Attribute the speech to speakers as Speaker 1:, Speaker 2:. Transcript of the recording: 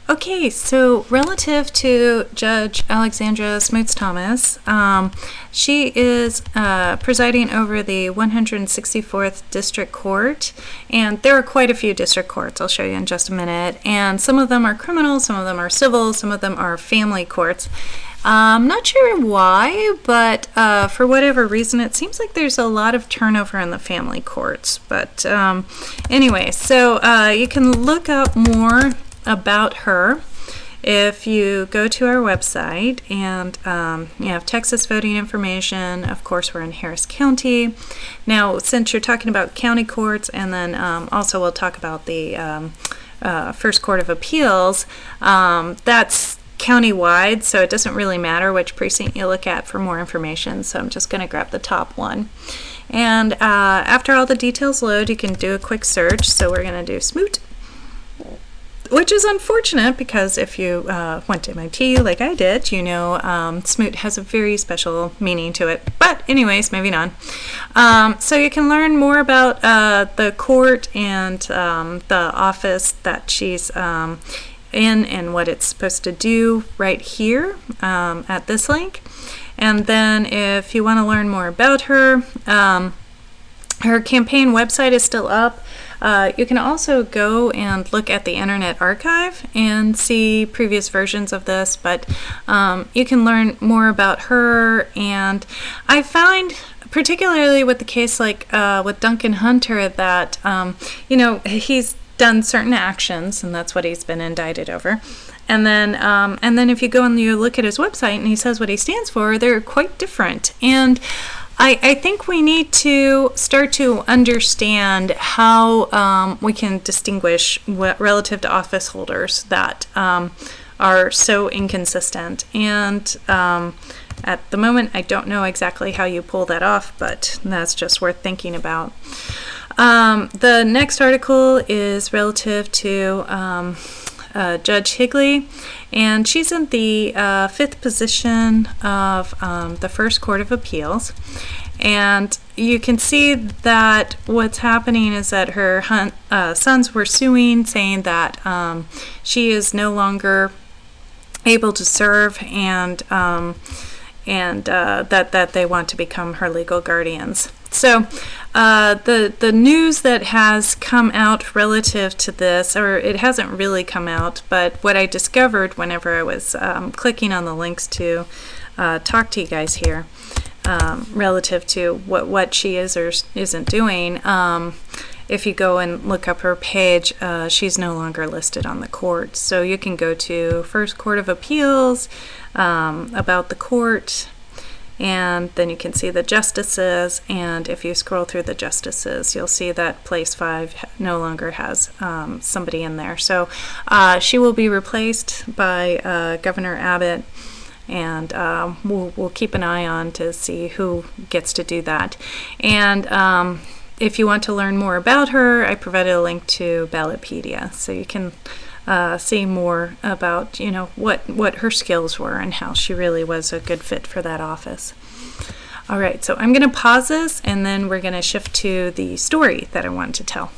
Speaker 1: Okay, so relative to Judge Alexandra Smoots-Thomas, she is presiding over the 164th District Court, and there are quite a few district courts. I'll show you in just a minute, and some of them are criminal, some of them are civil, some of them are family courts. I'm not sure why, but for whatever reason, it seems like there's a lot of turnover in the family courts. But anyway, so you can look up more about her if you go to our website, and you have Texas voting information. Of course, we're in Harris County. Now, since you're talking about county courts, and then also we'll talk about the First Court of Appeals, that's countywide, so it doesn't really matter which precinct you look at for more information. So I'm just going to grab the top one. And after all the details load, you can do a quick search. So we're going to do Smoot, which is unfortunate because if you went to MIT like I did, you know Smoot has a very special meaning to it. But anyways, moving on. So you can learn more about the court and the office that she's in and what it's supposed to do right here at this link. And then if you want to learn more about her, her campaign website is still up. You can also go and look at the Internet Archive and see previous versions of this, but you can learn more about her. And I find, particularly with the case like with Duncan Hunter, that you know, he's done certain actions, and that's what he's been indicted over. And then if you go and you look at his website and he says what he stands for, they're quite different. And I think we need to start to understand how we can distinguish relative to office holders that are so inconsistent. And at the moment, I don't know exactly how you pull that off, but that's just worth thinking about. The next article is relative to Judge Higley, and she's in the 5th position of the First Court of Appeals. And you can see that what's happening is that her sons were suing, saying that she is no longer able to serve, and that they want to become her legal guardians. So the news that has come out relative to this, or it hasn't really come out, but what I discovered whenever I was clicking on the links to talk to you guys here, relative to what she is or isn't doing, if you go and look up her page, she's no longer listed on the court. So you can go to First Court of Appeals, about the court, and then you can see the justices, and if you scroll through the justices, you'll see that place 5 no longer has somebody in there. So she will be replaced by Governor Abbott, and we'll keep an eye on to see who gets to do that. And if you want to learn more about her, I provided a link to Ballotpedia, so you can see more about, you know, what her skills were and how she really was a good fit for that office. All right, so I'm going to pause this, and then we're going to shift to the story that I wanted to tell.